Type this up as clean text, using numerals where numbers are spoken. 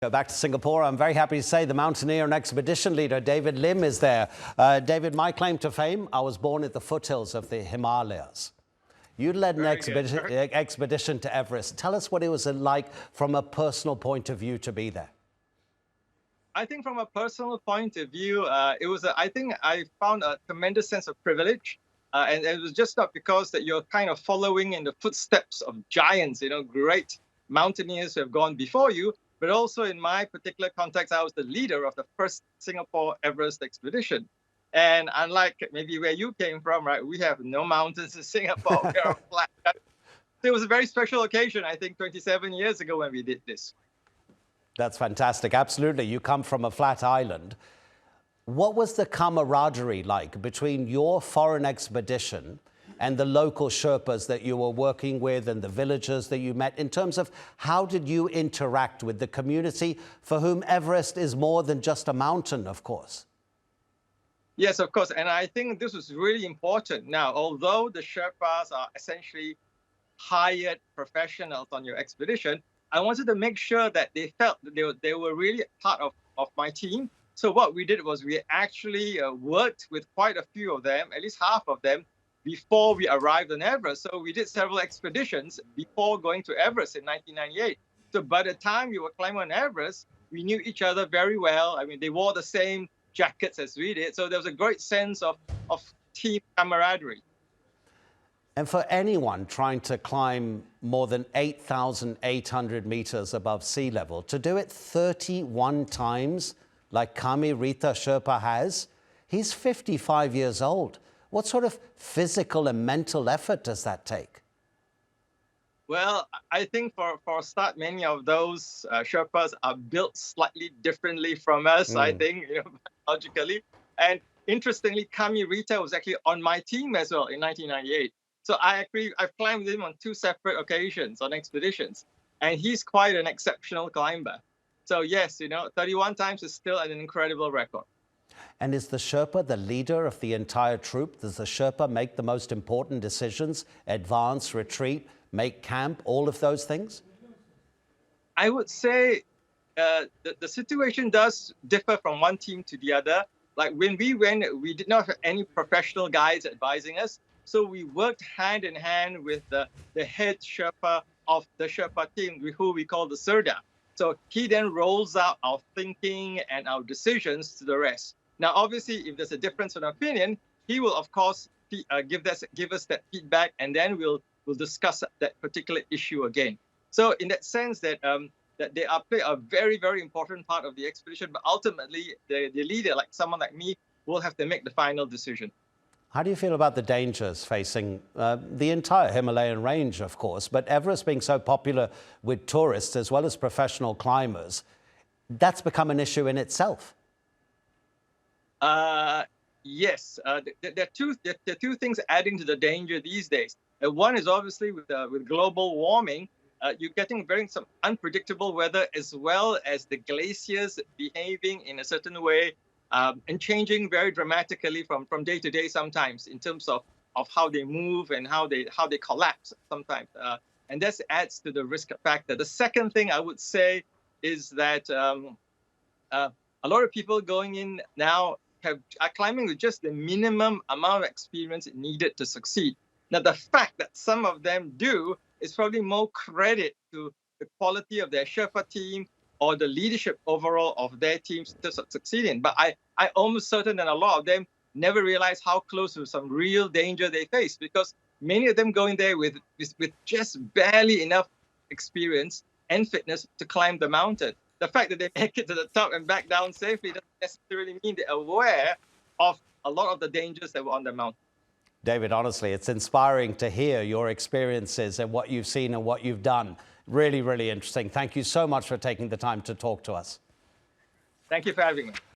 Go back to Singapore. I'm very happy to say the mountaineer and expedition leader, David Lim, is there. David, my claim to fame, I was born at the foothills of the Himalayas. You led an expedition to Everest. Tell us what it was like from a personal point of view to be there. I think from a personal point of view, I think I found a tremendous sense of privilege. And it was just not because that you're kind of following in the footsteps of giants, great mountaineers who have gone before you, but also in my particular context, I was the leader of the first Singapore Everest expedition. And unlike maybe where you came from, right, we have no mountains in Singapore. We are flat. It was a very special occasion, I think, 27 years ago when we did this. That's fantastic. Absolutely. You come from a flat island. What was the camaraderie like between your foreign expedition and the local Sherpas that you were working with and the villagers that you met, in terms of how did you interact with the community for whom Everest is more than just a mountain, of course? Yes, of course. And I think this was really important. Now, although the Sherpas are essentially hired professionals on your expedition, I wanted to make sure that they felt that they were really part of my team. So what we did was we actually worked with quite a few of them, at least half of them, before we arrived on Everest. So we did several expeditions before going to Everest in 1998. So by the time we were climbing on Everest, we knew each other very well. I mean, they wore the same jackets as we did. So there was a great sense of team camaraderie. And for anyone trying to climb more than 8,800 meters above sea level, to do it 31 times like Kami Rita Sherpa has, he's 55 years old. What sort of physical and mental effort does that take? Well, I think for a start, many of those Sherpas are built slightly differently from us, I think, biologically. And interestingly, Kami Rita was actually on my team as well in 1998. So I've climbed him on two separate occasions on expeditions, and he's quite an exceptional climber. So yes, 31 times is still an incredible record. And is the Sherpa the leader of the entire troop? Does the Sherpa make the most important decisions? Advance, retreat, make camp, all of those things? I would say the situation does differ from one team to the other. Like when we went, we did not have any professional guides advising us. So we worked hand in hand with the head Sherpa of the Sherpa team, who we call the Serda. So he then rolls out our thinking and our decisions to the rest. Now, obviously, if there's a difference in opinion, he will, of course, give us that feedback, and then we'll discuss that particular issue again. So in that sense, that they play a very, very important part of the expedition, but ultimately, the leader, like someone like me, will have to make the final decision. How do you feel about the dangers facing the entire Himalayan range, of course, but Everest being so popular with tourists as well as professional climbers? That's become an issue in itself. Yes, there are two things adding to the danger these days. One is obviously with global warming, you're getting some unpredictable weather, as well as the glaciers behaving in a certain way and changing very dramatically from day to day sometimes in terms of how they move and how they collapse sometimes. And this adds to the risk factor. The second thing I would say is that a lot of people going in now are climbing with just the minimum amount of experience needed to succeed. Now, the fact that some of them do is probably more credit to the quality of their Sherpa team or the leadership overall of their teams to succeeding. But I'm almost certain that a lot of them never realize how close to some real danger they face, because many of them go in there with just barely enough experience and fitness to climb the mountain. The fact that they make it to the top and back down safely doesn't necessarily mean they're aware of a lot of the dangers that were on the mountain. David, honestly, it's inspiring to hear your experiences and what you've seen and what you've done. Really, really interesting. Thank you so much for taking the time to talk to us. Thank you for having me.